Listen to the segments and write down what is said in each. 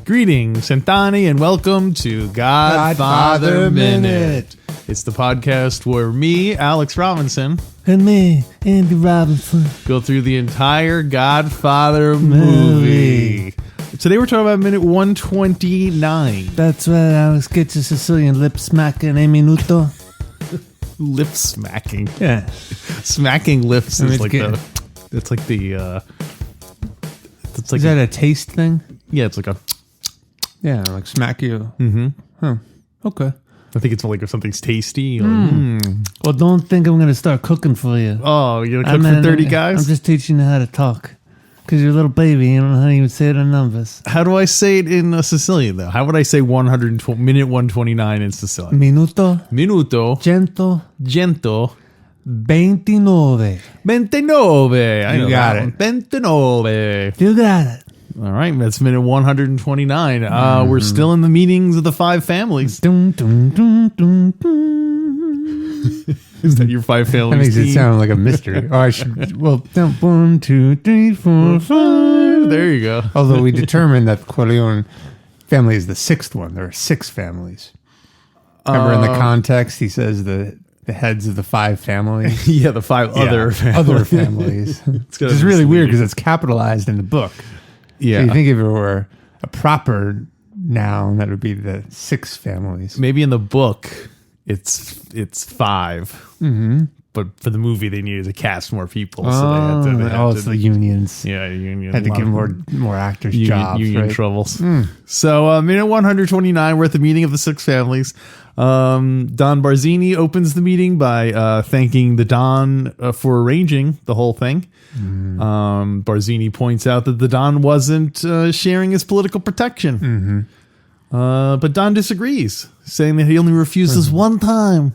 Greetings, Santani, and welcome to Godfather Minute. It's the podcast where me, Alex Robinson, and me, Andy Robinson, go through the entire Godfather movie. Today we're talking about minute 129. That's right, Alex. Get your Sicilian lip smacking a minuto. Lip smacking. Yeah. Smacking lips is like the... It's like the... It's like is that a taste thing? Yeah, it's like a... Yeah, like smack you. Mm-hmm. Huh. Okay. I think it's like if something's tasty. Well, don't think I'm going to start cooking for you. Oh, you're going to cook for 30 guys? I'm just teaching you how to talk. Because you're a little baby. You don't know how to even say it in numbers. How do I say it in Sicilian, though? How would I say minute 129 in Sicilian? Minuto. Cento. 29. 29. You got it. 29. You got it. All right, that's minute 129. We're still in the meetings of the five families. Dun, dun, dun, dun, dun. Is that your five families? That makes team? It sound like a mystery. Or I should, well, 1, 2, 3, 4, 5. There you go. Although we determined that Corleone family is the sixth one. There are 6 families. Remember in the context, he says the heads of the 5 families. Yeah, the 5 other families. It's really weird because it's capitalized in the book. Yeah. So you think if it were a proper noun, that would be the 6 families. Maybe in the book, it's 5. Mm-hmm. But for the movie, they needed to cast more people. So they had to it's the unions. Yeah, union. Had to give more actors jobs. Union right? troubles. So minute 129, we're at the meeting of the 6 families. Don Barzini opens the meeting by thanking the Don for arranging the whole thing. Barzini points out that the Don wasn't sharing his political protection. But Don disagrees, saying that he only refuses one time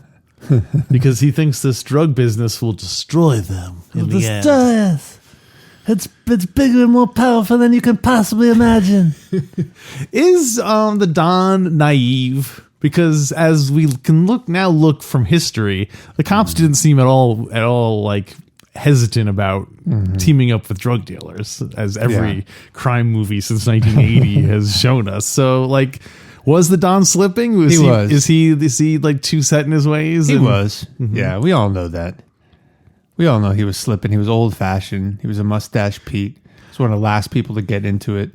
because he thinks this drug business will destroy them. It'll destroy us. It's bigger and more powerful than you can possibly imagine. Is the Don naive? Because as we can look from history, the cops didn't seem at all like hesitant about teaming up with drug dealers, as every crime movie since 1980 has shown us. So, like, was the Don slipping? He was. Is he like too set in his ways? He was. Yeah, we all know that. We all know he was slipping. He was old fashioned. He was a mustache Pete. He's one of the last people to get into it.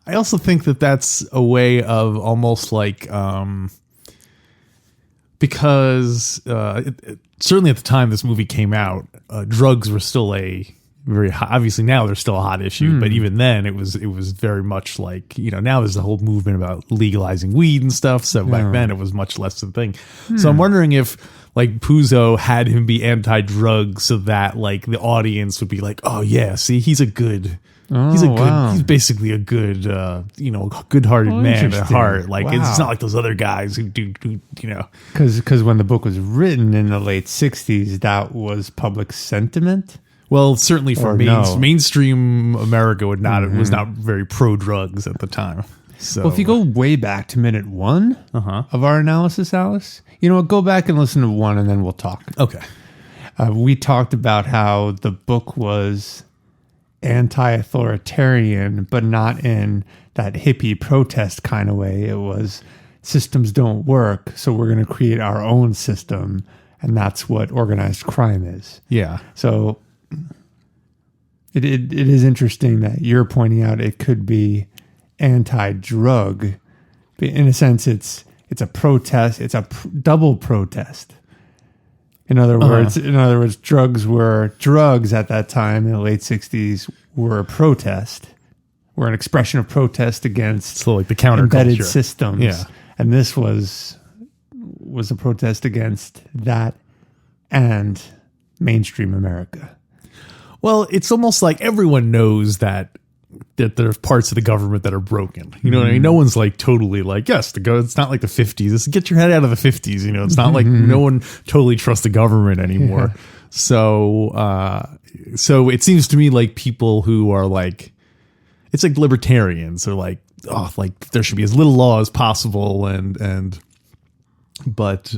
I also think that that's a way of almost like, because certainly at the time this movie came out, drugs were still a very hot, obviously now they're still a hot issue, but even then it was very much like, now there's the whole movement about legalizing weed and stuff. So back then it was much less of a thing. So I'm wondering if like Puzo had him be anti-drug so that like the audience would be like, oh yeah, see, he's basically a good, good-hearted man at heart. Like it's not like those other guys who do. Because when the book was written in the late 60s, that was public sentiment. Well, certainly for mainstream America was not very pro-drugs at the time. So, well, if you go way back to minute 1 of our analysis, Alice, go back and listen to 1 and then we'll talk. Okay. We talked about how the book was anti-authoritarian, but not in that hippie protest kind of way. It was systems don't work, so we're going to create our own system, and that's what organized crime is. Yeah. So it is interesting that you're pointing out it could be anti-drug. In a sense, it's a protest. It's a double protest. In other words, drugs at that time in the late 60s were a protest, were an expression of protest against like the counterculture embedded systems. Yeah. And this was a protest against that and mainstream America. Well, it's almost like everyone knows that there's parts of the government that are broken. You know what I mean? No one's like totally like, yes, it's not like the 50s. Get your head out of the 50s. It's not like no one totally trusts the government anymore. Yeah. So it seems to me like people who are like, it's like libertarians are like, oh, like there should be as little law as possible. But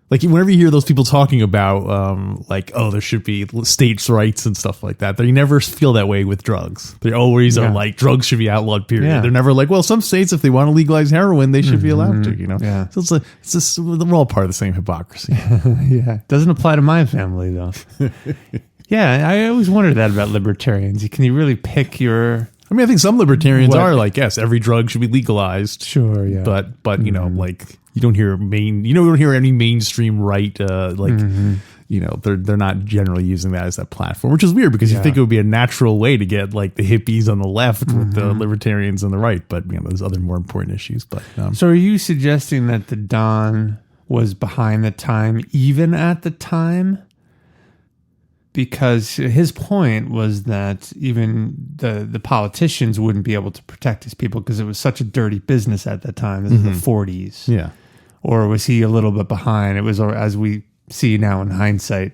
like whenever you hear those people talking about like, oh, there should be states' rights and stuff like that, they never feel that way with drugs. They always are like, drugs should be outlawed, period. Yeah. They're never like, well, some states, if they want to legalize heroin, they should be allowed to, you know? Yeah. So it's just, we're all part of the same hypocrisy. Yeah. Doesn't apply to my family, though. Yeah, I always wondered that about libertarians. Can you really pick your... I mean, I think some libertarians are like, yes, every drug should be legalized. Sure, yeah. But you know, like you don't hear any mainstream right you know, they're not generally using that as that platform, which is weird because you think it would be a natural way to get like the hippies on the left with the libertarians on the right, but you know, there's other more important issues. But so are you suggesting that the Don was behind the time even at the time? Because his point was that even the politicians wouldn't be able to protect his people because it was such a dirty business at that time. This is the 40s. Yeah. Or was he a little bit behind? It was, as we see now in hindsight,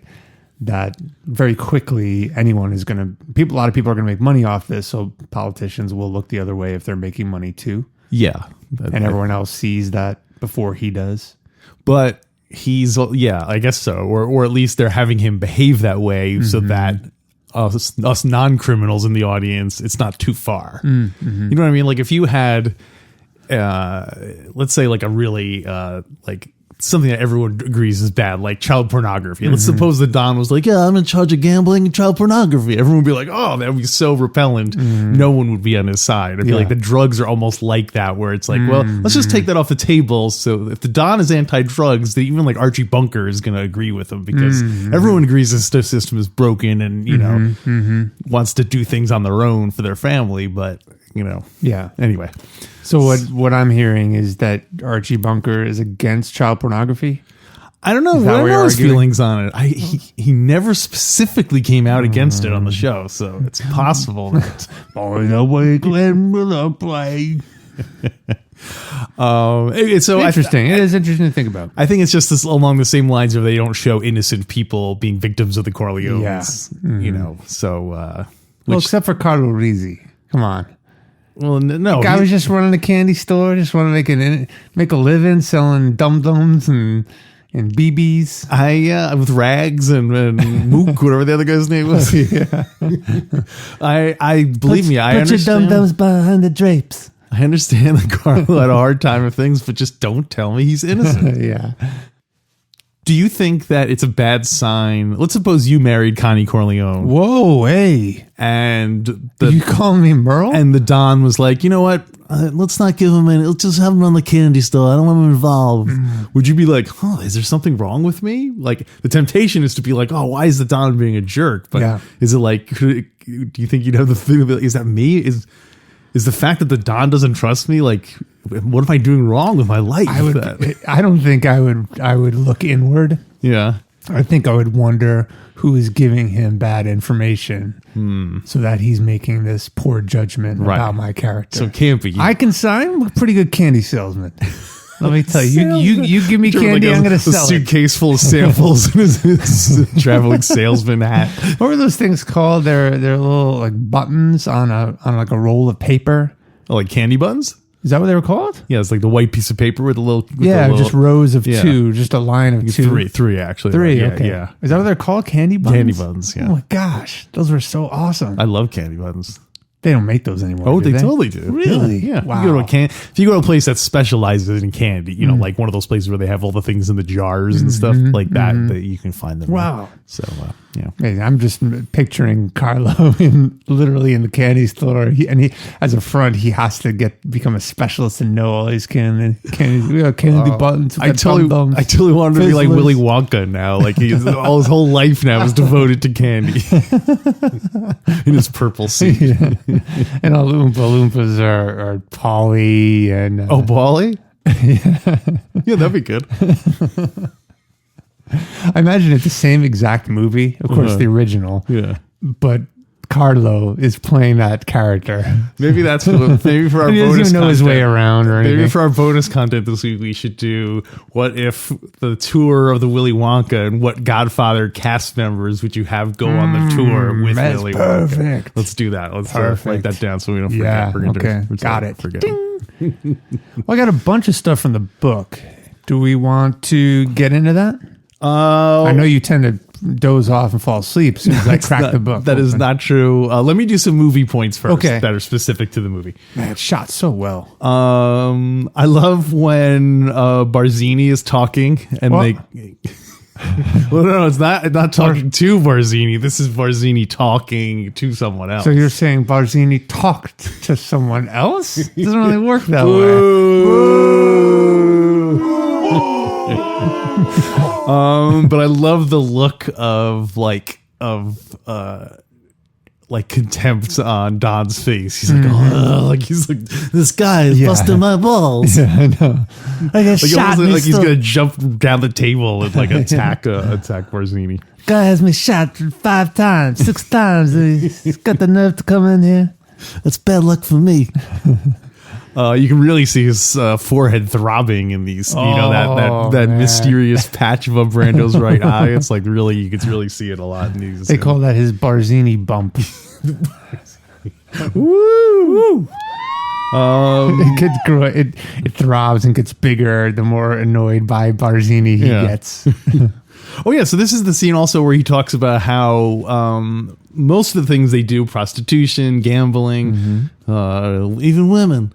that very quickly anyone is going to... a lot of people are going to make money off this, so politicians will look the other way if they're making money too. Yeah. And everyone else sees that before he does. But... I guess so, or at least they're having him behave that way so that us non-criminals in the audience, it's not too far. You know what I mean? Like if you had, let's say like a really like something that everyone agrees is bad, like child pornography. Let's suppose that Don was like, yeah, I'm in charge of gambling and child pornography. Everyone would be like, oh, that would be so repellent. No one would be on his side. I feel like the drugs are almost like that, where it's like, well, let's just take that off the table. So if the Don is anti-drugs, then even like Archie Bunker is going to agree with him because everyone agrees the system is broken and, you know, wants to do things on their own for their family. But, you know, anyway. So what I'm hearing is that Archie Bunker is against child pornography? I don't know. I don't know his feelings on it. He never specifically came out against it on the show, so it's possible that... It's interesting. It is interesting to think about. I think it's just along the same lines of they don't show innocent people being victims of the Corleones. You know, so... except for Carlo Rizzi. Come on. Well, no. The guy was just running a candy store, just want to make a living selling dum-dums and BBs. With Rags and Mook, whatever the other guy's name was. I believe me, I understand. Put your dum-dums behind the drapes. I understand that Carlo had a hard time with things, but just don't tell me he's innocent. Yeah. Do you think that it's a bad sign? Let's suppose you married Connie Corleone. Whoa, hey. And you calling me Merle? And the Don was like, you know what? Let's not give him any. Let's just have him run the candy store. I don't want him involved. Would you be like, is there something wrong with me? Like the temptation is to be like, why is the Don being a jerk? But is it like, do you think you'd have the feeling of, is that me? Is the fact that the Don doesn't trust me, like, what am I doing wrong with my life? I don't think I would look inward. Yeah. I think I would wonder who is giving him bad information so that he's making this poor judgment about my character. So it can't be. I'm a pretty good candy salesman. Let me tell you, you give me candy, like I'm going to sell it. A suitcase full of samples in his traveling salesman hat. What were those things called? They're little like buttons on like a roll of paper. Oh, like candy buns? Is that what they were called? Yeah, it's like the white piece of paper with a little... just rows of two, just a line of two. Three actually. Three, right? okay. Yeah. Is that what they're called? Candy buns? Candy buns, yeah. Oh my gosh, those were so awesome. I love candy buns. They don't make those anymore. Oh, they totally do. Really? Yeah. Wow. If you go to a place that specializes in candy, you know, like one of those places where they have all the things in the jars and stuff like that you can find them. Wow. So, yeah. Hey, I'm just picturing Carlo literally in the candy store. He as a front, he has to become a specialist and know all these candy buttons. I totally wanted to be like Willy Wonka now. Like all his whole life now is devoted to candy in his purple suit. Yeah. And all Oompa Loompas are Polly and... Polly? Yeah, that'd be good. I imagine it's the same exact movie, of course, the original. Yeah. But Carlo is playing that character. Maybe that's maybe for our He doesn't bonus even know his content. way around or anything. Maybe for our bonus content this week, we should do what if the tour of the Willy Wonka and what Godfather cast members would you have go on the tour with that's Willy perfect. Wonka? Let's do that. Let's write that down so we don't forget. Yeah, okay. Got it. Forget. Well, I got a bunch of stuff from the book. Do we want to get into that? I know you tend to doze off and fall asleep as soon as I crack the book. That is not true. Let me do some movie points first Okay. that are specific to the movie. Man, it's shot so well. I love when Barzini is talking and Well- they. Well, no, it's not talking to Barzini. This is Barzini talking to someone else. So you're saying Barzini talked to someone else? It doesn't really work that way. But I love the look of contempt on Don's face. He's like, this guy is busting my balls. Yeah, I know. I got shot. Like he's gonna jump down the table and like attack Barzini. Guy has me shot 5 times, 6 times. He's got the nerve to come in here. That's bad luck for me. You can really see his forehead throbbing in these, that man. mysterious patch above Brando's right eye. It's like really, you can really see it a lot in these. They call that his Barzini bump. Woo! It throbs and gets bigger the more annoyed by Barzini he gets. Oh yeah, so this is the scene also where he talks about how most of the things they do, prostitution, gambling, even women,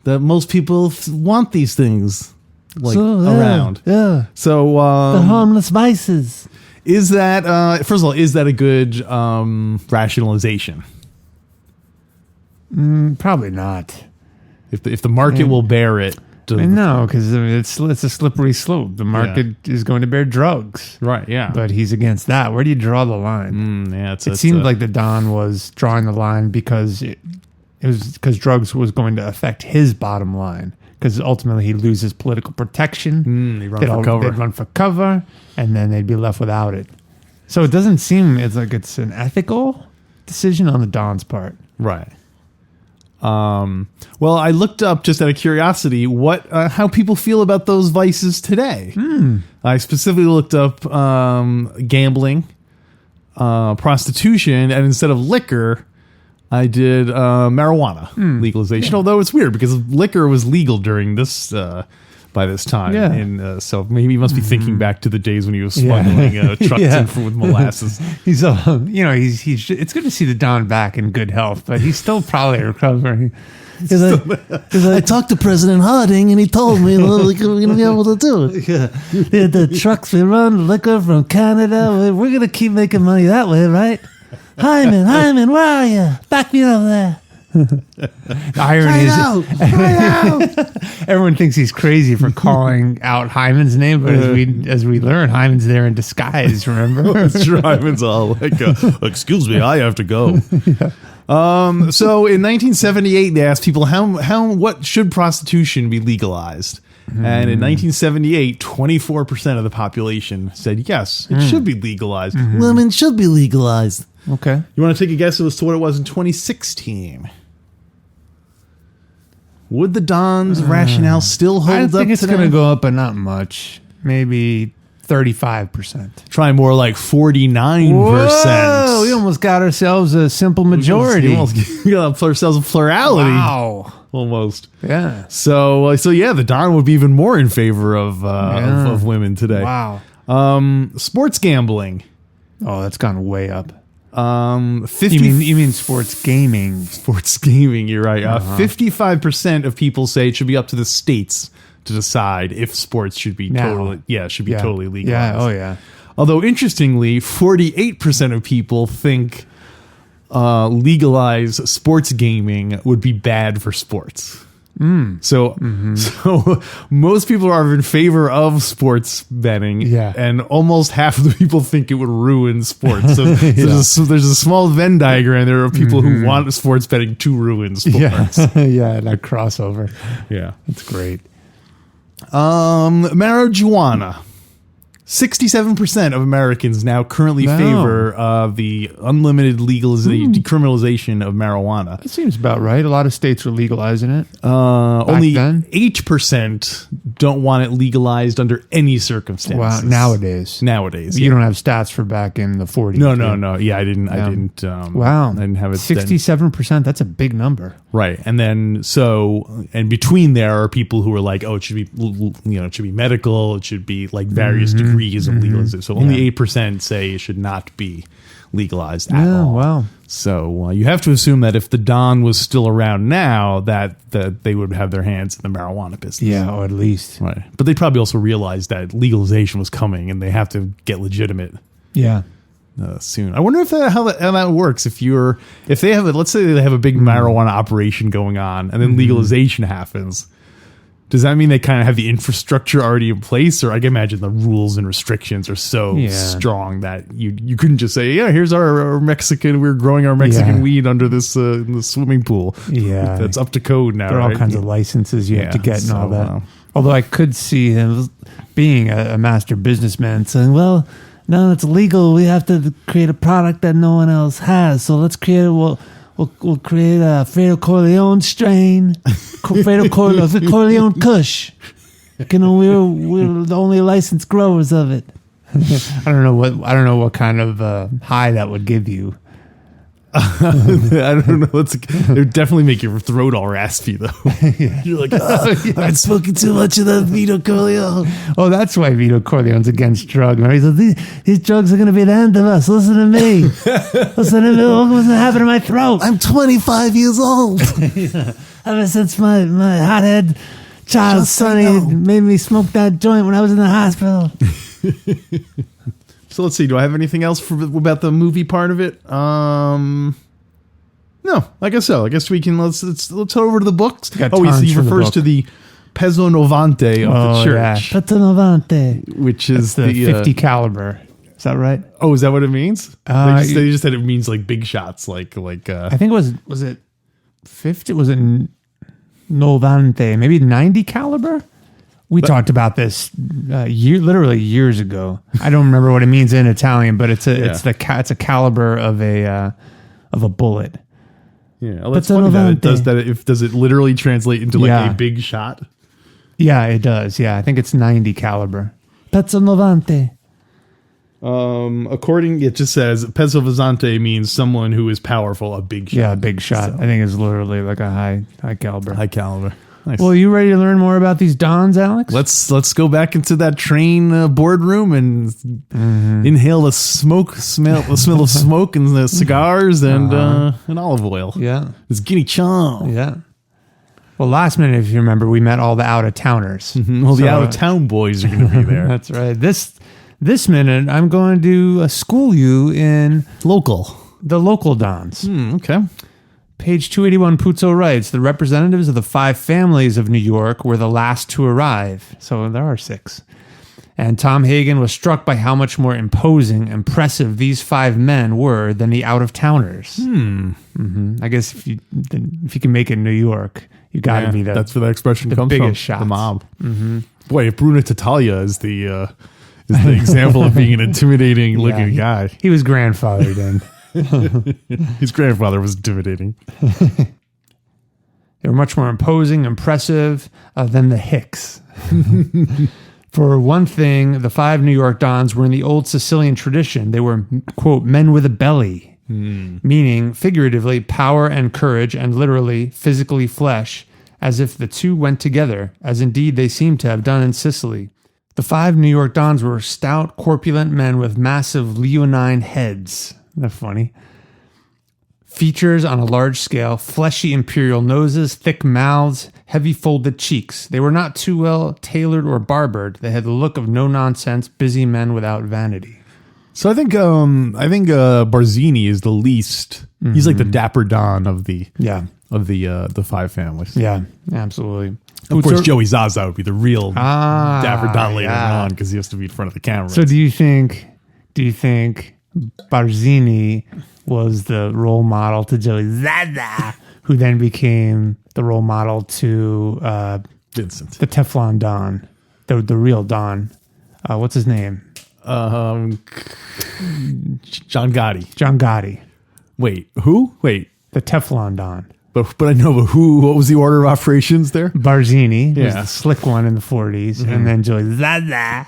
that most people want these things around. Yeah. So The harmless vices. is that first of all, is that a good rationalization? Probably not. If the market will bear it, No, because it's a slippery slope. The market is going to bear drugs. right? Yeah, But he's against that. Where do you draw the line? It seemed like the Don was drawing the line because it was because drugs was going to affect his bottom line. Because ultimately he'd lose his political protection. They'd run for cover, and then they'd be left without it. So it doesn't seem it's an ethical decision on the Don's part. right? Well, I looked up just out of curiosity how people feel about those vices today. I specifically looked up gambling, prostitution, and instead of liquor, I did marijuana legalization. Yeah. Although it's weird because liquor was legal during this by this time, and so maybe he must be thinking back to the days when he was smuggling trucks in with molasses. He's it's good to see the Don back in good health, but he's still probably recovering. I talked to President Harding and he told me we're going to be able to do it. Yeah. The trucks we run, liquor from Canada, we're going to keep making money that way, right? Hyman, where are you? Back me up there. The irony is, everyone thinks he's crazy for calling out Hyman's name, but as we learn, Hyman's there in disguise. Remember, that's true. Hyman's all like, "Excuse me, I have to go." So in 1978, they asked people what should prostitution be legalized, and in 1978, 24% of the population said yes, it should be legalized. Women should be legalized. Okay, you want to take a guess as to what it was in 2016? Would the Don's rationale still hold up? I think it's today? going to go up, but not much. Maybe 35%. Try more like 49%. Whoa, we almost got ourselves a simple majority. We got ourselves a plurality. Wow. Almost. Yeah. So yeah, the Don would be even more in favor of women today. Wow. Sports gambling. Oh, that's gone way up. 50. You mean sports gaming? Sports gaming. You're right. 55% of people say it should be up to the states to decide if sports should be totally legalized. Yeah. Oh yeah. Although interestingly, 48% of people think legalized sports gaming would be bad for sports. So most people are in favor of sports betting, and almost half of the people think it would ruin sports. So there's a small Venn diagram there of people who want sports betting to ruin sports. Yeah, that crossover. Yeah, that's great. Marijuana. 67% of Americans now currently Wow. favor the unlimited decriminalization of marijuana. That seems about right. A lot of states are legalizing it. Only then? 8% don't want it legalized under any circumstances. Wow. Nowadays. Nowadays. You don't have stats for back in the 40s. No. Yeah, I didn't. Wow. I didn't have it. 67%. That's a big number. Right. And then and between there are people who are like, oh, it should be, it should be medical. It should be like various degrees of legalization. So only 8% say it should not be legalized at all. Wow. So you have to assume that if the Don was still around now, that they would have their hands in the marijuana business. Yeah, or at least. Right. But they probably also realized that legalization was coming and they have to get legitimate. Yeah. Soon. I wonder how that works. If they have let's say they have a big marijuana operation going on, and then legalization happens. Does that mean they kind of have the infrastructure already in place, or I can imagine the rules and restrictions are so strong that you couldn't just say, yeah, here's our Mexican. We're growing our Mexican weed under this in the swimming pool. Yeah, that's up to code now. There are right? all kinds of licenses you have to get and all that. Wow. Although I could see him being a master businessman saying, well, now it's legal. We have to create a product that no one else has. So let's create We'll create a Fredo Corleone strain, Fredo Corleone Kush. We're the only licensed growers of it. I don't know what kind of high that would give you. I don't know. It would definitely make your throat all raspy, though. You're like, I'm smoking too much of that Vito Corleone. Oh, that's why Vito Corleone's against drugs. He says, these drugs are going to be the end of us. Listen to me. Listen to me. What's going to happen to my throat? I'm 25 years old. Ever since my hothead child Sonny made me smoke that joint when I was in the hospital. So let's see. Do I have anything else about the movie part of it? No, I guess so. I guess we can let's head over to the books. He refers to the Pezzo Novante of the church. Yeah. Pezzo Novante, which is the 50 caliber. Is that right? Oh, is that what it means? They just said it means like big shots, like. I think was it 50? Was it Novante? Maybe 90 caliber. We talked about this literally years ago. I don't remember what it means in Italian, but it's a caliber of a bullet. Yeah, well, that's funny that it does that. Does it literally translate into like a big shot? Yeah, it does. Yeah, I think it's 90 caliber. Pezzo Novante. It just says Pezzo Novante means someone who is powerful, a big shot. Yeah, a big shot. So. I think it's literally like a high caliber. High caliber. Nice. Well, you ready to learn more about these Dons, Alex? Let's go back into that train boardroom and inhale the smell of smoke and the cigars and olive oil. Yeah, it's Guinea Chom. Yeah. Well, last minute, if you remember, we met all the out-of-towners. Well, the out-of-town boys are going to be there. That's right. This minute, I'm going to school you in the local Dons. Okay. Page 281, Puzo writes, the representatives of the 5 families of New York were the last to arrive. So there are 6. And Tom Hagen was struck by how much more imposing, impressive these 5 men were than the out-of-towners. I guess if you can make it in New York, you got to be that's where that expression comes from. Shots. The mob. Boy, if Bruno Tattaglia is the example of being an intimidating looking guy. He was grandfathered in. His grandfather was intimidating. They were much more imposing, impressive than the Hicks. For one thing, the 5 New York Dons were in the old Sicilian tradition. They were, quote, men with a belly, meaning figuratively power and courage, and literally physically flesh, as if the two went together, as indeed they seem to have done in Sicily. The 5 New York Dons were stout, corpulent men with massive leonine heads. Isn't that funny? Features on a large scale, fleshy imperial noses, thick mouths, heavy folded cheeks. They were not too well tailored or barbered. They had the look of no-nonsense, busy men without vanity. So I think Barzini is the least. He's like the dapper Don of the 5 families. Yeah, absolutely. Of course, Joey Zaza would be the real dapper Don later on because he has to be in front of the camera. So do you think Barzini was the role model to Joey Zaza, who then became the role model to Vincent, the Teflon Don, the real Don? What's his name? John Gotti. John Gotti, Wait, who? Wait, the Teflon Don. but I know, but who? What was the order of operations there? Barzini was Yeah. the slick one in the 40s, and then Joey Zaza.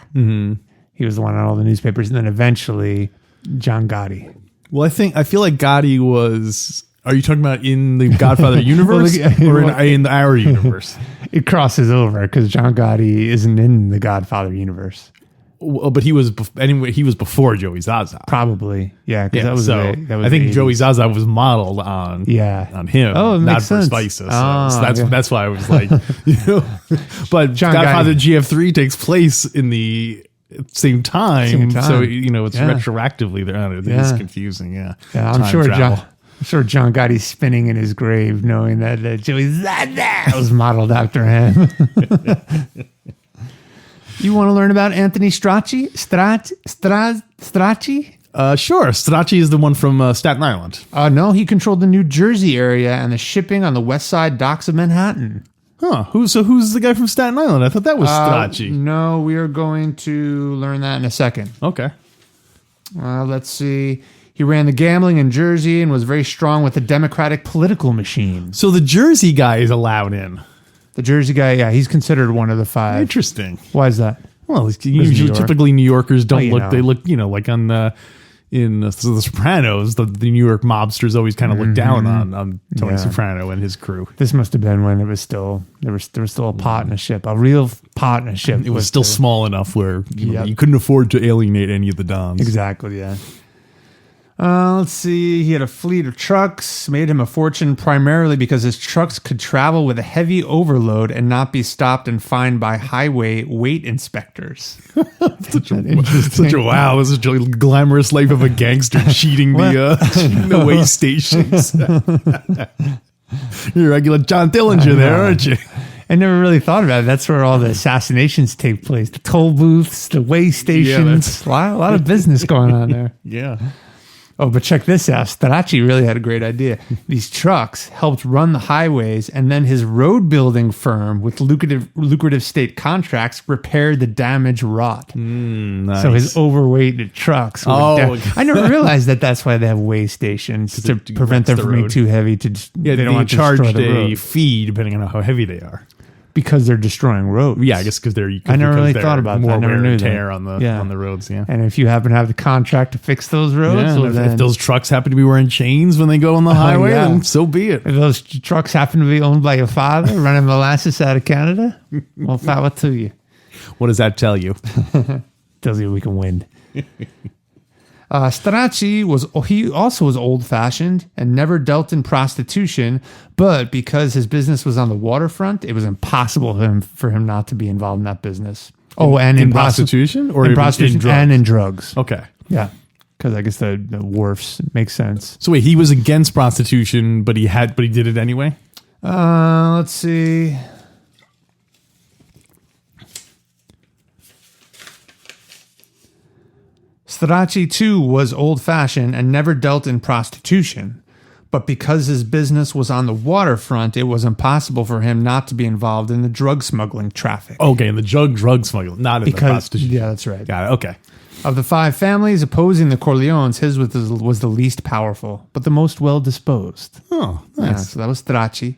He was the one on all the newspapers, and then eventually John Gotti. Well, I feel like Gotti was. Are you talking about in the Godfather universe or in our universe? It crosses over because John Gotti isn't in the Godfather universe. Well, but he was anyway. He was before Joey Zaza. Probably, yeah. Because Yeah, that was so that was I think the Joey 80s. Zaza was modeled on Yeah. him. Oh, it not makes Bruce sense. Spicer. So Ah, yeah. that's why I was like, But John Godfather Gotti. GF3 takes place in the same time, so it's Yeah. retroactively there. I don't know, it's confusing. Yeah, Yeah, I'm Time sure travel. John Gotti's spinning in his grave knowing that Joey Zaza was modeled after him. You want to learn about Anthony Strachey? Strachey? Sure. Strachey is the one from Staten Island. No, he controlled the New Jersey area and the shipping on the west side docks of Manhattan. Huh? Who's the guy from Staten Island? I thought that was Strachey. No, we are going to learn that in a second. Okay. Let's see. He ran the gambling in Jersey and was very strong with the Democratic political machine. So the Jersey guy is allowed in. The Jersey guy, yeah, he's considered one of the five. Interesting. Why is that? Well, New York. typically New Yorkers don't Well, look. They look, like on the The Sopranos. The New York mobsters always kind of look down on Tony Soprano and his crew. This must have been when it was still there was still a partnership, a real partnership. It was still small enough where Yep. you couldn't afford to alienate any of the Dons. Exactly, yeah. Let's see. He had a fleet of trucks, made him a fortune primarily because his trucks could travel with a heavy overload and not be stopped and fined by highway weight inspectors. Such a wow! This is a glamorous life of a gangster cheating the way stations. You're a regular John Dillinger there, aren't you? I never really thought about it. That's where all the assassinations take place. The toll booths, the way stations. A lot of business going on there. Yeah. Oh, but check this out. Strachey really had a great idea. These trucks helped run the highways, and then his road building firm with lucrative state contracts repaired the damage wrought. Nice. So his overweight trucks. I never realized that's why they have way stations to prevent them from being too heavy. They don't want to charge destroy the a road. fee depending on how heavy they are. Because they're destroying roads. Yeah, I guess because they're. I never really thought about that. More I never wear knew and that. tear on the roads. Yeah. And if you happen to have the contract to fix those roads, Yeah, well, and then if those trucks happen to be wearing chains when they go on the highway, then so be it. if those trucks happen to be owned by your father running molasses out of Canada, well, power to you. What does that tell you? Tells you we can win. Strachey was old-fashioned and never dealt in prostitution, but because his business was on the waterfront, it was impossible for him not to be involved in that business. In prostitution or in prostitution drugs? and in drugs. Okay. Yeah, because I guess the wharfs makes sense. So wait, he was against prostitution, but he did it anyway. Let's see. Strachey, too, was old-fashioned and never dealt in prostitution. But because his business was on the waterfront, it was impossible for him not to be involved in the drug smuggling traffic. Okay, and the drug smuggling, not in the prostitution. Yeah, that's right. Got it. Okay. Of the five families opposing the Corleones, his was the least powerful, but the most well-disposed. Oh, Yeah, nice. so that was Strachey.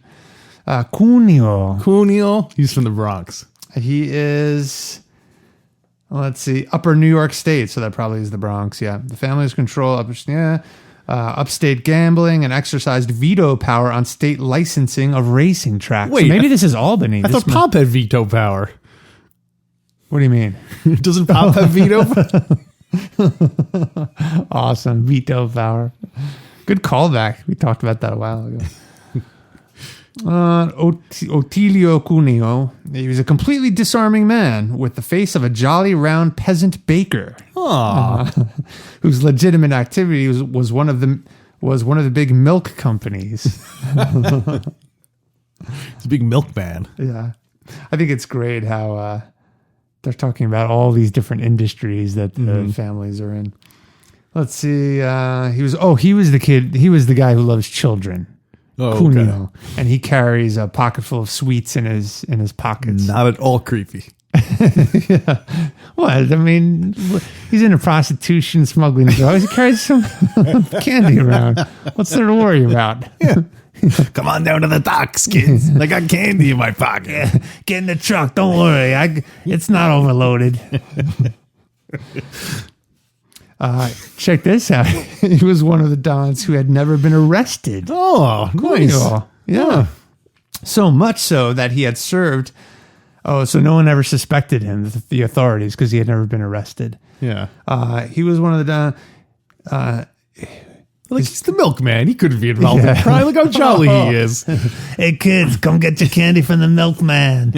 Cuneo. He's from the Bronx. He is... Let's see, Upper New York State, so that probably is the Bronx. Yeah, the families control upstate gambling and exercised veto power on state licensing of racing tracks. Wait, so maybe this is Albany. I thought Pop had veto power. What do you mean? Doesn't Pop have veto? Awesome, veto power. Good callback. We talked about that a while ago. Otilio Cuneo. He was a completely disarming man with the face of a jolly round peasant baker. Whose legitimate activity was one of the big milk companies. He's a big milkman. Yeah, I think it's great how they're talking about all these different industries that the families are in. Let's see. He was the kid. He was the guy who loves children. Oh, Cuneo, and he carries a pocket full of sweets in his pockets. Not at all creepy. Yeah. What? I mean, he's into prostitution, smuggling drugs. He carries some candy around. What's there to worry about? Come on down to the docks, kids. I got candy in my pocket. Get in the truck. Don't worry. It's not overloaded. Check this out. He was one of the Dons who had never been arrested. Oh, nice. Cool. Yeah. So much so that he had served. Oh, so no one ever suspected him, the authorities, because he had never been arrested. Yeah. He was one of the he's the milkman. He couldn't be involved in crime. Look how jolly he is. Hey, kids, come get your candy from the milkman.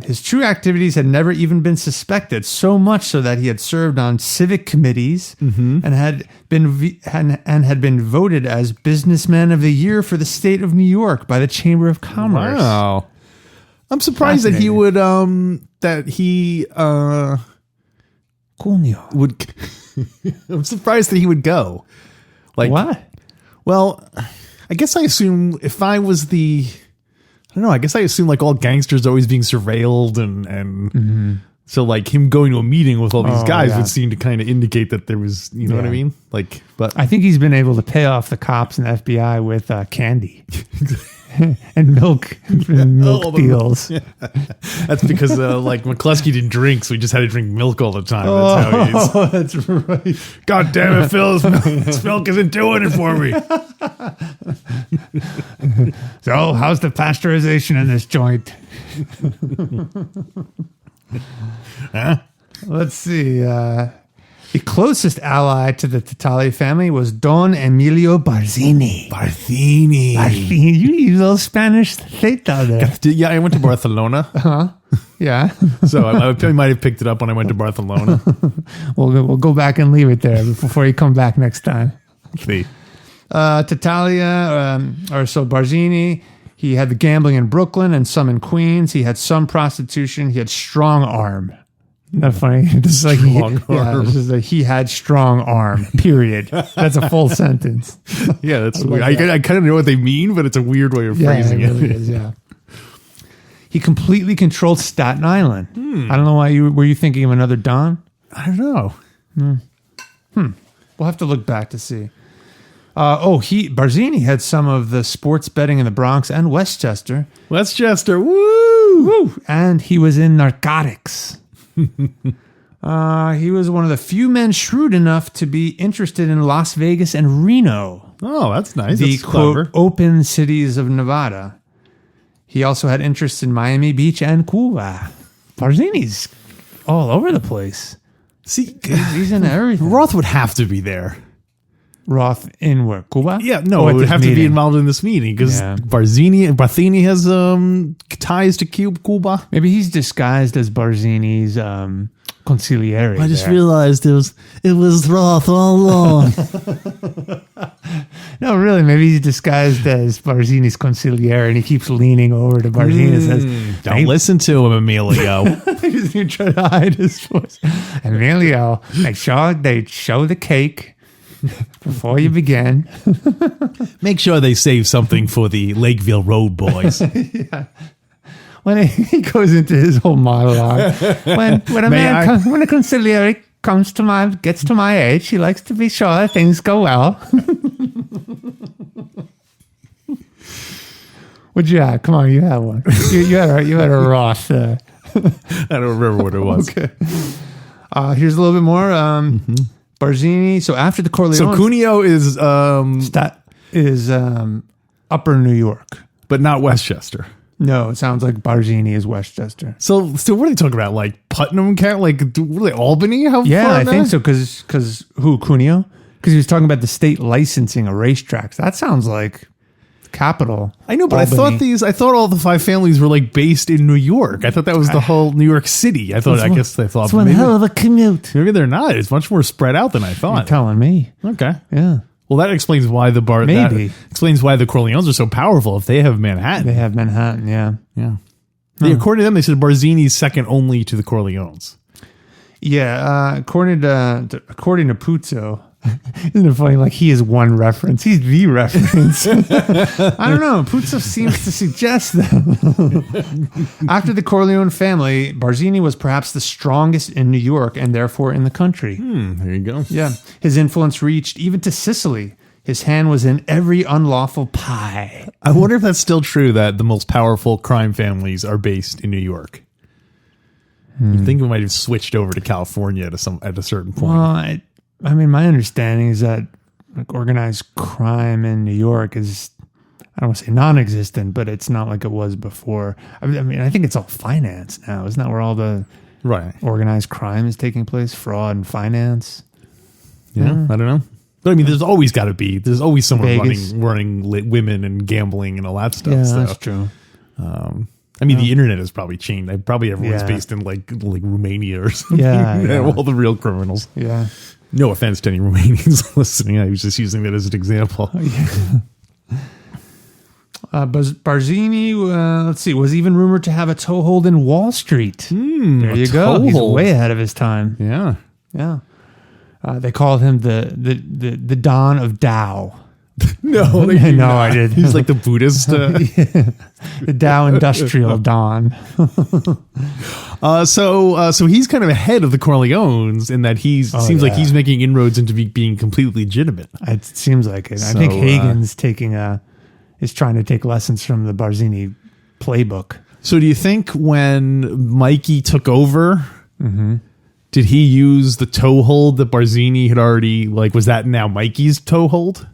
His true activities had never even been suspected, so much so that he had served on civic committees and had been voted as Businessman of the Year for the state of New York by the Chamber of Commerce. Wow. I'm surprised that he would Cunio. would I'm surprised that he would go. Like What? Well, I guess I assume if I was I don't know, I guess I assume like all gangsters are always being surveilled and so like him going to a meeting with all these guys would seem to kind of indicate that there was, you know what I mean? Like, but I think he's been able to pay off the cops and FBI with candy and milk deals. Yeah. That's because like McCluskey didn't drink, so he just had to drink milk all the time. That's how he is. Oh, that's right. God damn it, Phil! This milk isn't doing it for me. So, how's the pasteurization in this joint? Huh? Let's see. The closest ally to the Totale family was Don Emilio Barzini. Barthini. You little Spanish state down there. Yeah, I went to Barcelona, Yeah. so I might have picked it up when I went to Barcelona. We'll go back and leave it there before you come back next time. See. Tatalia, so Barzini, he had the gambling in Brooklyn and some in Queens. He had some prostitution. He had strong arm. Isn't that funny? This is like he had strong arm. Period. That's a full sentence. Yeah, that's weird. I kind of know what they mean, but it's a weird way of phrasing it. Really is, yeah. He completely controlled Staten Island. I don't know why were you thinking of another Don? I don't know. We'll have to look back to see. Barzini had some of the sports betting in the Bronx and Westchester. Westchester, woo! And he was in narcotics. He was one of the few men shrewd enough to be interested in Las Vegas and Reno. Oh, that's nice. The That's clever. quote, open cities of Nevada. He also had interests in Miami Beach and Cuba. Barzini's all over the place. See, He's in everything. Roth would have to be there. Roth in where? Cuba? Yeah, no, Oh, it at would this have to be meeting. involved in this meeting because Yeah. Barthini has ties to Cuba. Maybe he's disguised as Barzini's consigliere. I just there. realized it was Roth all along. No, really, maybe he's disguised as Barzini's consigliere and he keeps leaning over to Barzini and says, Don't listen to him, Emilio. He's trying to hide his voice. Emilio, make sure they show the cake before you begin. Make sure they save something for the Lakeville Road boys. When he goes into his whole monologue, when a when a consigliere gets to my age, he likes to be sure that things go well. What'd you have? Come on, you have one. You had a Roth. I don't remember what it was. Okay. Here's a little bit more. Barzini. So after the Corleone, So Cuneo is, is Upper New York. but not Westchester. No, it sounds like Barzini is Westchester. So what are they talking about? Like Putnam County? Like what are they, Albany? How Yeah, far I think back? so. Because who, Cuneo? Because he was talking about the state licensing of racetracks. That sounds like capital. I know, but Albany. I thought all the five families were like based in New York. I thought that was the whole New York City. I guess they thought It's one hell of a commute. maybe they're not. It's much more spread out than I You're thought. telling me. Okay. Yeah. Well, that explains why Maybe. explains why the Corleones are so powerful if they have Manhattan. They have Manhattan, yeah. Yeah. According to them, they said Barzini's second only to the Corleones. Yeah, according to Puzo, Isn't it funny? Like, he is one reference. He's the reference. I don't know. Puzo seems to suggest that. After the Corleone family, Barzini was perhaps the strongest in New York and therefore in the country. There you go. Yeah. His influence reached even to Sicily. His hand was in every unlawful pie. I wonder if that's still true that the most powerful crime families are based in New York. You think we might have switched over to California at a certain point. Well, I mean, my understanding is that like organized crime in New York is, I don't want to say non-existent, but it's not like it was before. I mean, I think it's all finance now. Isn't that where all the organized crime is taking place? Fraud and finance? Yeah, I don't know. But I mean, there's always got to be. There's always someone Vegas. running women and gambling and all that stuff. Yeah, so. that's true. I mean, the internet has probably changed. Probably everyone's based in like Romania or something. Yeah. All the real criminals. Yeah. No offense to any Romanians listening. I was just using that as an example. Barzini, let's see, was even rumored to have a toehold in Wall Street. There you go. He's way ahead of his time. Yeah. Yeah. They called him the Don of Tao. No, I did. He's like the Buddhist. The Dow Industrial Don. So he's kind of ahead of the Corleones in that seems like he's making inroads into being completely legitimate. It seems like it. I think Hagen's is trying to take lessons from the Barzini playbook. So do you think when Mikey took over, did he use the toehold that Barzini had already, like, was that now Mikey's toehold?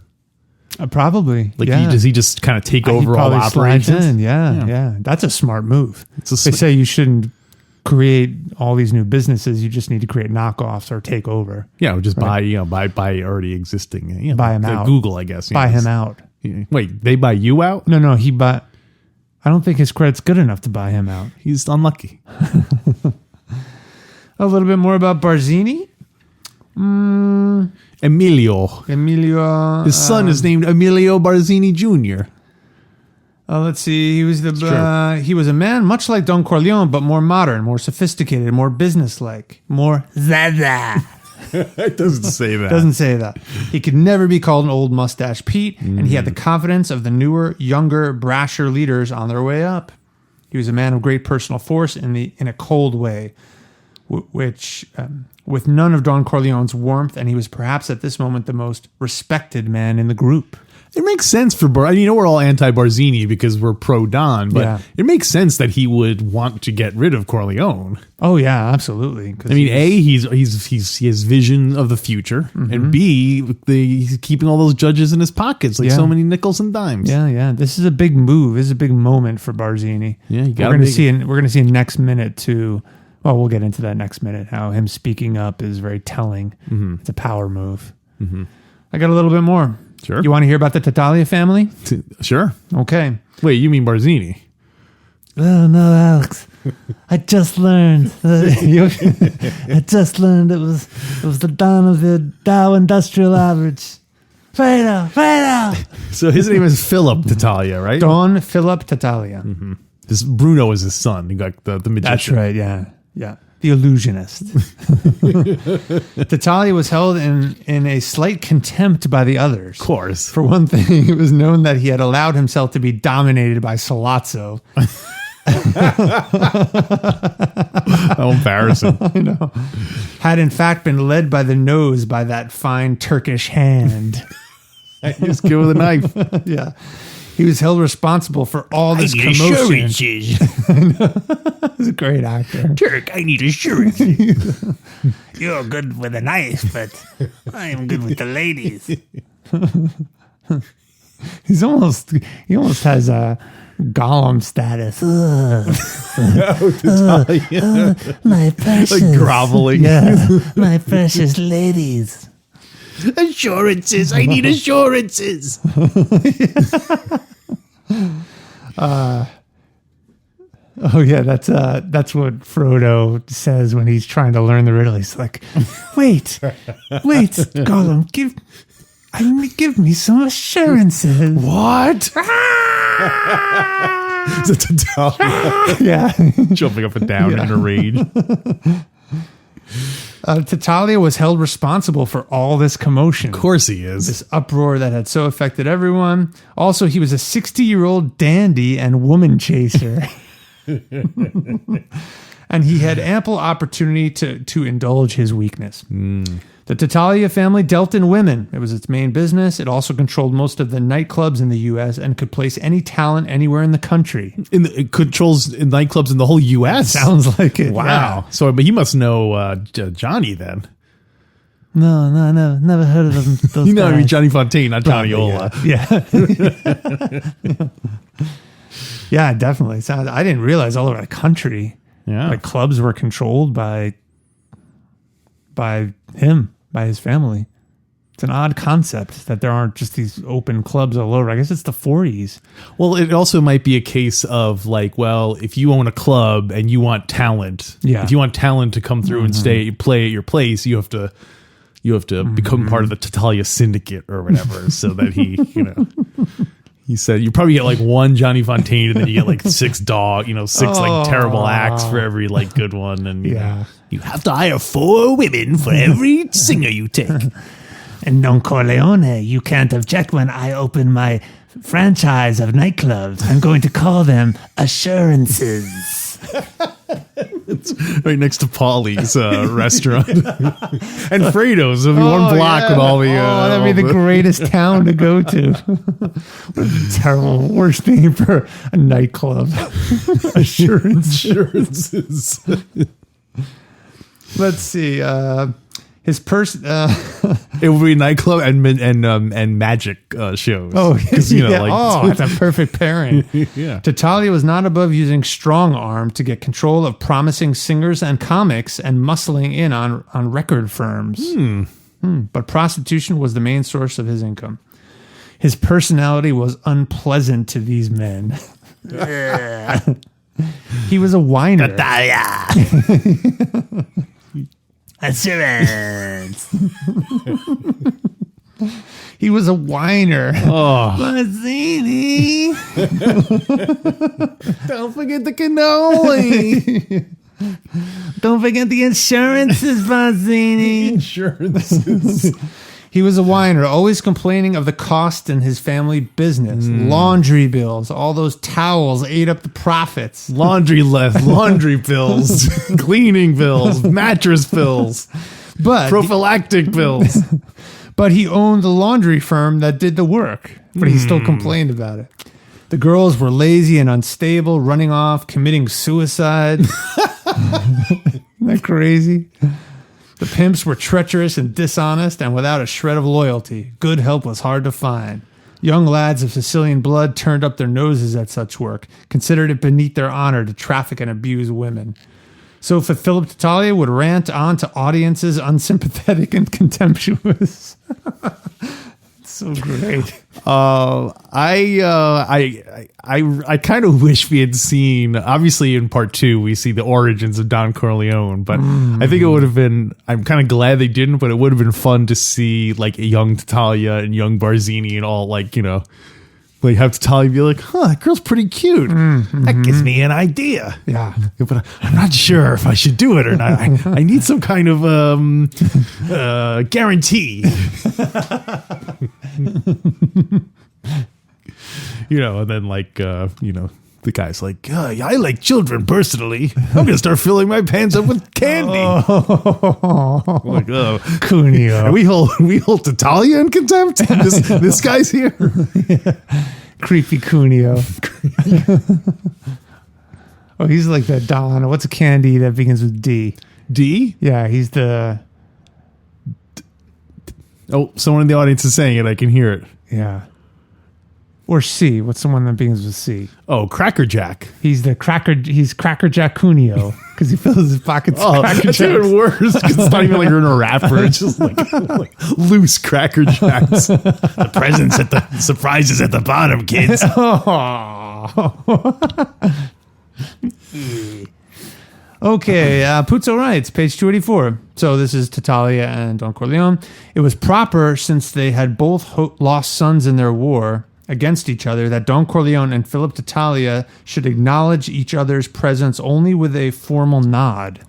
Probably. Like, does he just kind of take over all operations? Yeah. That's a smart move. They say you shouldn't create all these new businesses. You just need to create knockoffs or take over. Yeah, or just buy already existing. Buy him out. Google, I guess. Buy him out. Wait, they buy you out? No, I don't think his credit's good enough to buy him out. He's unlucky. A little bit more about Barzini. Emilio. His son is named Emilio Barzini Jr. Let's see. He was he was a man much like Don Corleone, but more modern, more sophisticated, more businesslike, more Zaza. It doesn't say that. Doesn't say that. He could never be called an old mustache Pete, and he had the confidence of the newer, younger, brasher leaders on their way up. He was a man of great personal force in a cold way, which with none of Don Corleone's warmth, and he was perhaps at this moment the most respected man in the group. It makes sense for we're all anti-Barzini because we're pro-Don, but it makes sense that he would want to get rid of Corleone. Oh yeah, absolutely. I mean, he has vision of the future, and B, he's keeping all those judges in his pockets like so many nickels and dimes. Yeah. This is a big move. This is a big moment for Barzini. Yeah, we're going to see next minute too. Well, we'll get into that next minute. How him speaking up is very telling. It's a power move. I got a little bit more. Sure. You want to hear about the Tattaglia family? Sure. Okay. Wait, you mean Barzini? Oh, no, Alex. I just learned. I just learned it was the dawn of the Dow Industrial Average. Fredo. So his name is Philip Tattaglia, right? Don Philip Tattaglia. This Bruno is his son. He got the magician. That's right. Yeah. The illusionist. Tattaglia was held in a slight contempt by the others. Of course. For one thing, it was known that he had allowed himself to be dominated by Sollazzo. How embarrassing. I know. Had in fact been led by the nose by that fine Turkish hand. Just go with a knife. Yeah. He was held responsible for all this commotion. He's a great actor. Turk, I need assurances. You're good with a knife, but I'm good with the ladies. He almost has a Gollum status. My precious. Like groveling. Yeah, my precious ladies. Assurances. I need assurances. Oh yeah, that's what Frodo says when he's trying to learn the riddle. He's like, "Wait, Gollum, give me some assurances." What? Is it Tattaglia? Yeah, jumping up and down in a rage. Tattaglia was held responsible for all this commotion. Of course he is. This uproar that had so affected everyone. Also, he was a 60-year-old dandy and woman chaser. And he had ample opportunity to indulge his weakness. The Tattaglia family dealt in women. It was its main business. It also controlled most of the nightclubs in the U.S. and could place any talent anywhere in the country. It controls nightclubs in the whole U.S.? Sounds like it. Wow. Yeah. So, but he must know Johnny then. No, never heard of them. Those You know, I mean guys. Johnny Fontaine, not Johnny Ola. Yeah. Yeah, definitely. I didn't realize all over the country, Yeah. like clubs were controlled by him, by his family. It's an odd concept that there aren't just these open clubs all over. I guess it's the 40s. Well, it also might be a case of like, well, if you own a club and you want talent, if you want talent to come through and play at your place, you have to become part of the Tattaglia syndicate or whatever, so that he, he said you probably get like one Johnny Fontaine and then you get like six like terrible acts for every like good one, and you have to hire 4 women for every singer you take. And Don Corleone, you can't object when I open my franchise of nightclubs. I'm going to call them Assurances. It's right next to Paulie's restaurant and Fredo's. It'll be one block with all the. That'd be the greatest town to go to. What a terrible, worst name for a nightclub. Assurances. Let's see. His person. It would be a nightclub and magic shows. Oh, like that's a perfect pairing. Yeah. Tattaglia was not above using strong arm to get control of promising singers and comics and muscling in on record firms. But prostitution was the main source of his income. His personality was unpleasant to these men. He was a whiner. Assurance. He was a whiner. Mazzini. Don't forget the cannoli. Don't forget the insurances, Mazzini. Insurances. He was a whiner, always complaining of the cost in his family business. Laundry bills, all those towels ate up the profits. Laundry bills, cleaning bills, mattress bills, But prophylactic bills. But he owned the laundry firm that did the work, but he still complained about it. The girls were lazy and unstable, running off, committing suicide. Isn't that crazy? The pimps were treacherous and dishonest and without a shred of loyalty. Good help was hard to find. Young lads of Sicilian blood turned up their noses at such work, considered it beneath their honor to traffic and abuse women. So Philip Tattaglia would rant on to audiences unsympathetic and contemptuous. So great. I kind of wish we had seen, obviously in part 2 we see the origins of Don Corleone, but I think it would have been, I'm kind of glad they didn't, but it would have been fun to see like a young Tattaglia and young Barzini and all, like, like have Tattaglia be like, that girl's pretty cute. That gives me an idea. Yeah. But I'm not sure if I should do it or not. I need some kind of guarantee. And then like, the guy's like, I like children personally. I'm going to start filling my pants up with candy. Like, Cuneo. we hold Tattaglia in contempt? This guy's here. Creepy Cuneo. Oh, he's like that Don. What's a candy that begins with D? D? Yeah, he's the... Oh, someone in the audience is saying it. I can hear it. Yeah. Or C. What's the one that begins with C? Oh, Cracker Jack. He's Cracker Jack Cuneo because he fills his pockets with Cracker That's Jacks. even worse. 'Cause it's not even like you're in a wrapper. It's just like loose Cracker Jacks. The presents at the surprises at the bottom, kids. Okay, Puzo writes, page 284. So this is Tattaglia and Don Corleone. It was proper, since they had both lost sons in their war against each other, that Don Corleone and Philip Tattaglia should acknowledge each other's presence only with a formal nod.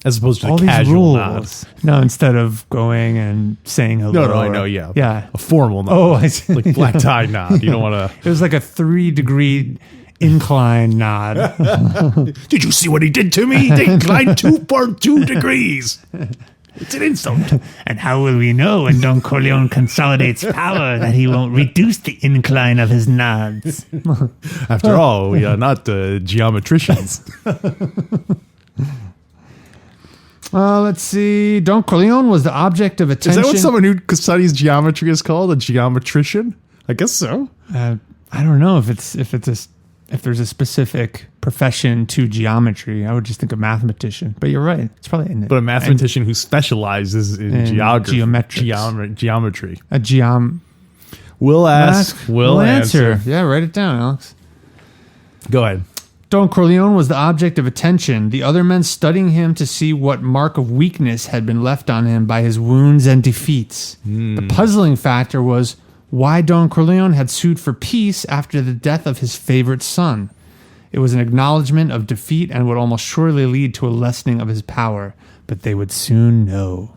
As opposed to all the these casual nod. rules. No, instead of going and saying hello. No, I know, yeah. Yeah. A formal nod. Oh, I see. Like black tie nod. You don't want It was like a 3-degree incline nod. to... Did you see what he did to me? They inclined 2.2 degrees. It's an insult. And how will we know when Don Corleone consolidates power that he won't reduce the incline of his nods? After all, we are not geometricians. Let's see. Don Corleone was the object of Is attention. that what someone who studies geometry is called? A geometrician? I guess so. I don't know if there's a specific profession to geometry. I would just think of mathematician, but you're right. It's probably But a mathematician who specializes in geometry. We'll ask. We'll answer. Yeah, write it down, Alex. Go ahead. Don Corleone was the object of attention, the other men studying him to see what mark of weakness had been left on him by his wounds and defeats. The puzzling factor was why Don Corleone had sued for peace after the death of his favorite son. It was an acknowledgement of defeat and would almost surely lead to a lessening of his power, but they would soon know.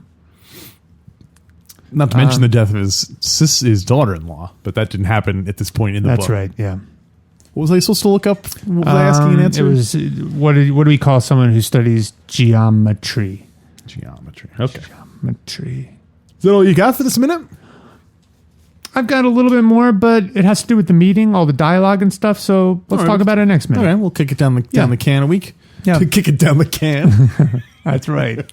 Not to mention the death of his daughter-in-law, but that didn't happen at this point in the book. That's right, yeah. What was I supposed to look up? Was I asking an answer? It was, what do we call someone who studies geometry? Geometry. Okay. Geometry. Is that all you got for this minute? I've got a little bit more, but it has to do with the meeting, all the dialogue and stuff. So let's talk about it next minute. Okay, we'll kick it down the can a week. Yeah. Kick it down the can. That's right.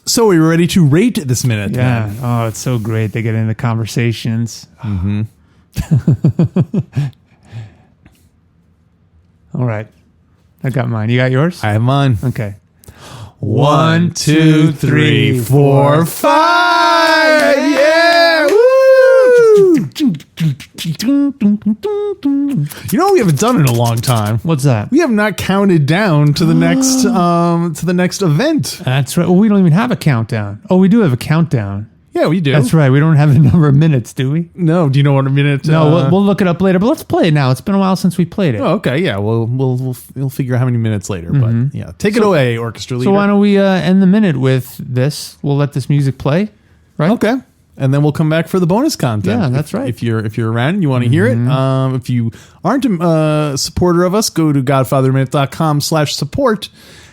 So are you ready to rate this minute? Yeah. Then? Oh, it's so great. They get into conversations. Mm-hmm. All right. I got mine. You got yours? I have mine. Okay. 1, 2, 3, 4, 5. Yeah! Woo! You know what we haven't done in a long time? What's that? We have not counted down to the next event. That's right. Well, we don't even have a countdown. Oh, we do have a countdown. Yeah, we do. That's right. We don't have a number of minutes, do we? No. Do you know what a minute? No, we'll look it up later. But let's play it now. It's been a while since we played it. Oh, okay. Yeah. We'll figure out how many minutes later. But yeah, take it away, orchestra leader. So why don't we end the minute with this? We'll let this music play, right? Okay. And then we'll come back for the bonus content. Yeah, that's right. If you're around and you want to hear it. If you aren't a supporter of us, go to godfatherminute.com/support.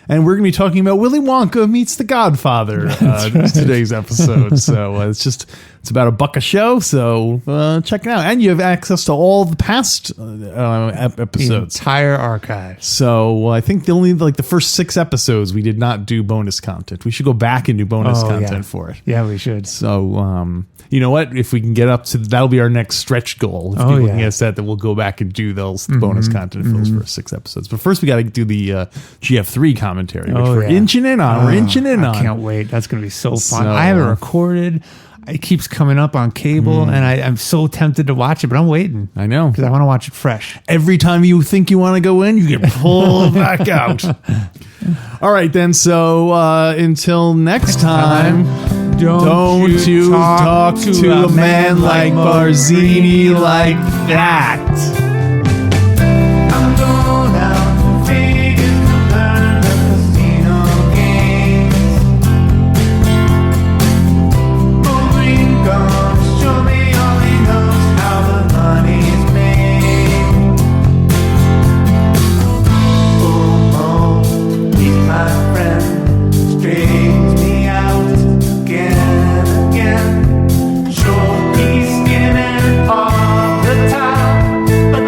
And we're going to be talking about Willy Wonka meets the Godfather today's episode. So it's about $1 a show. So check it out. And you have access to all the past episodes. The entire archive. So I think the first 6 episodes, we did not do bonus content. We should go back and do bonus content for it. Yeah, we should. So, you know what? If we can get up to, that'll be our next stretch goal. If people can get us that, then we'll go back and do those bonus content for those first 6 episodes. But first, we got to do the GF3 commentary, which we're inching in on. We're inching in on. I can't wait. That's going to be so fun. I have it recorded. It keeps coming up on cable, and I'm so tempted to watch it, but I'm waiting. I know. Because I want to watch it fresh. Every time you think you want to go in, you get pulled back out. All right, then. So until next time, don't you talk to a man like Barzini like that. But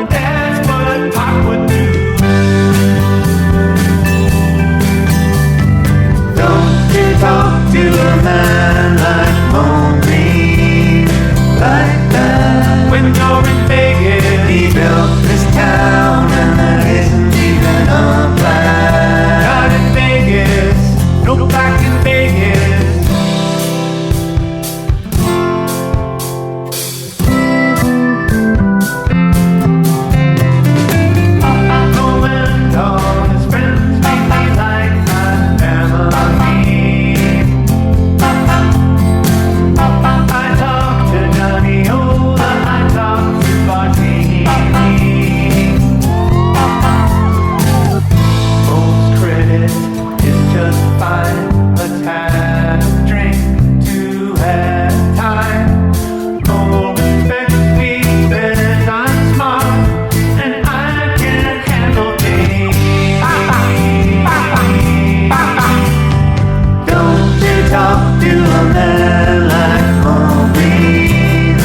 man like Maureen,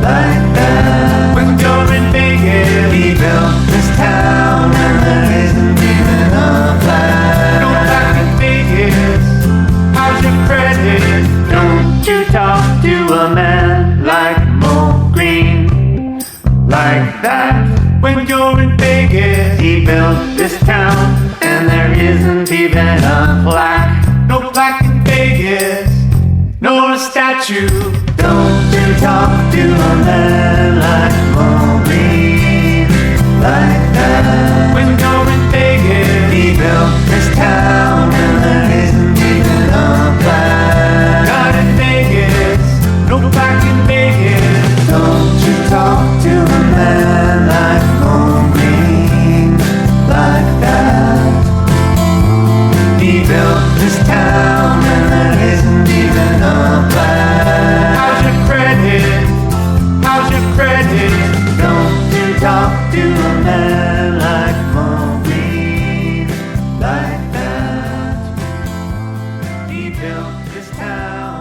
like that. When you're in Vegas, he built this town and there isn't even a flag. No back in Vegas, how's your credit? Don't you talk to a man like Maureen, like that. When you're in Vegas, he built this town and there isn't even a plaque. No plaque in Vegas, nor a statue. Don't you talk to a man like Maureen, like that. When you're in Vegas, he built this town and there isn't even a plaque. Not in Vegas, no plaque in Vegas. Don't you talk to a man like Maureen, like that. He built this town and there isn't even a flag. How's your credit? How's your credit? Don't you talk to a man like Maureen, like that. He built this town.